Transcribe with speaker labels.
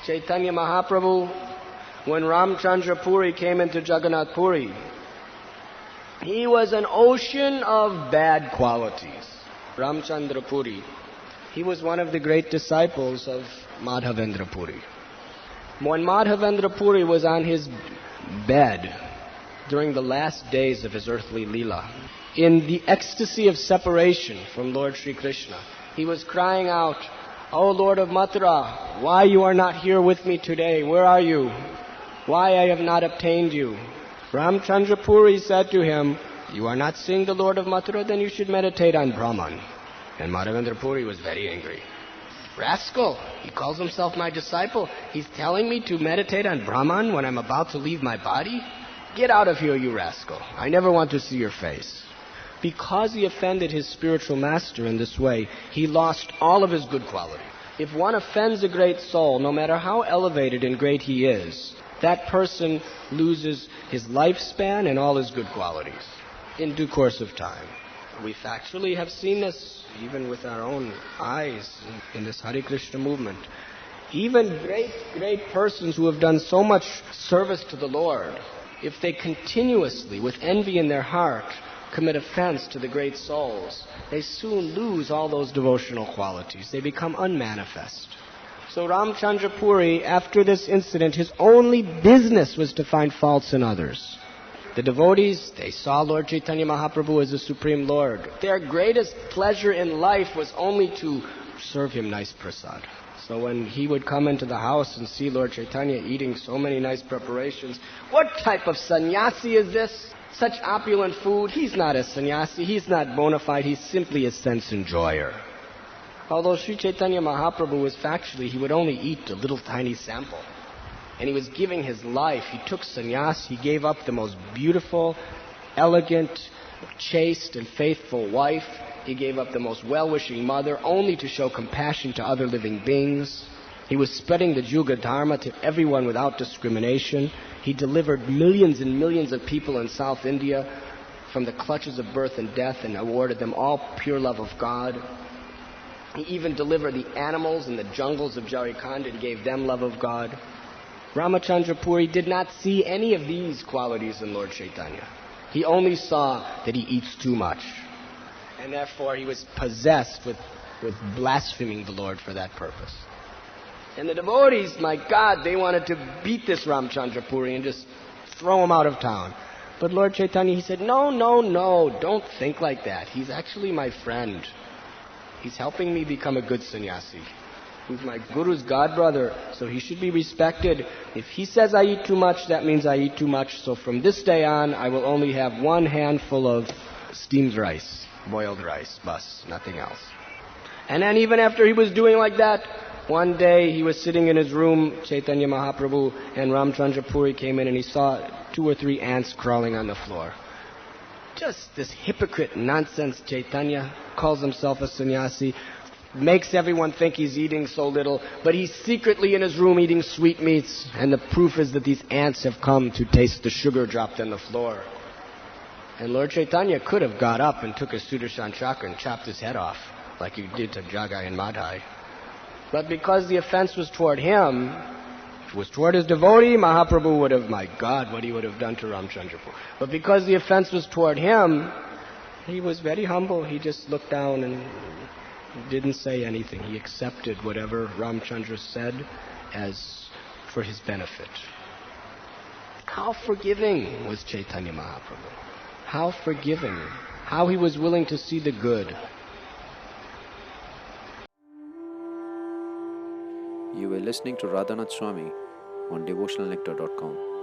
Speaker 1: Chaitanya Mahāprabhu, when Ramchandra Puri came into Jagannath Puri, he was an ocean of bad qualities. Ramchandra Puri, he was one of the great disciples of Madhavendra Puri. When Madhavendra Puri was on his bed during the last days of his earthly Leela, in the ecstasy of separation from Lord Sri Krishna, he was crying out, "O Lord of Mathura, why you are not here with me today? Where are you? Why I have not obtained you?" Ramchandra Puri said to him, "You are not seeing the Lord of Mathura, then you should meditate on Brahman." And Madhavendra Puri was very angry. "Rascal, he calls himself my disciple. He's telling me to meditate on Brahman when I'm about to leave my body? Get out of here, you rascal. I never want to see your face." Because he offended his spiritual master in this way, he lost all of his good qualities. If one offends a great soul, no matter how elevated and great he is, that person loses his lifespan and all his good qualities in due course of time. We factually have seen this even with our own eyes in this Hare Krishna movement. Even great persons who have done so much service to the Lord, if they continuously, with envy in their heart, commit offense to the great souls, they soon lose all those devotional qualities. They become unmanifest. So Ramchandra Puri, after this incident, his only business was to find faults in others. The devotees, they saw Lord Chaitanya Mahāprabhu as the Supreme Lord. Their greatest pleasure in life was only to serve him nice prasad. So when he would come into the house and see Lord Chaitanya eating so many nice preparations, what type of sannyasi is this? Such opulent food. He's not a sannyasi, he's not bona fide, he's simply a sense enjoyer. Although Sri Chaitanya Mahāprabhu was factually, he would only eat a little tiny sample. And he was giving his life. He took sannyas, he gave up the most beautiful, elegant, chaste and faithful wife. He gave up the most well-wishing mother only to show compassion to other living beings. He was spreading the Juga Dharma to everyone without discrimination. He delivered millions and millions of people in South India from the clutches of birth and death and awarded them all pure love of God. He even delivered the animals in the jungles of Jharkhand and gave them love of God. Ramachandra Puri did not see any of these qualities in Lord Chaitanya. He only saw that he eats too much. And therefore he was possessed with blaspheming the Lord for that purpose. And the devotees, my God, they wanted to beat this Ramchandra Puri and just throw him out of town. But Lord Chaitanya, he said, no, don't think like that. He's actually my friend. He's helping me become a good sannyasi. He's my Guru's godbrother, so he should be respected. If he says I eat too much, that means I eat too much. So from this day on, I will only have one handful of steamed rice, boiled rice, bus, nothing else. And then even after he was doing like that, one day he was sitting in his room, Chaitanya Mahāprabhu, and Ramchandra Puri came in and he saw 2 or 3 ants crawling on the floor. Just this hypocrite nonsense Chaitanya, calls himself a sannyasi, makes everyone think he's eating so little, but he's secretly in his room eating sweetmeats, and the proof is that these ants have come to taste the sugar dropped on the floor. And Lord Chaitanya could have got up and took his Sudarshan Chakra and chopped his head off, like he did to Jagai and Madhai. But because the offense was toward him, if it was toward his devotee, Mahaprabhu would have, my God, what he would have done to Ramchandra Puri. But because the offense was toward him, he was very humble. He just looked down and didn't say anything. He accepted whatever Ramchandra said as for his benefit. How forgiving was Chaitanya Mahāprabhu? How forgiving. How he was willing to see the good.
Speaker 2: You were listening to Radhanath Swami on devotionalnectar.com.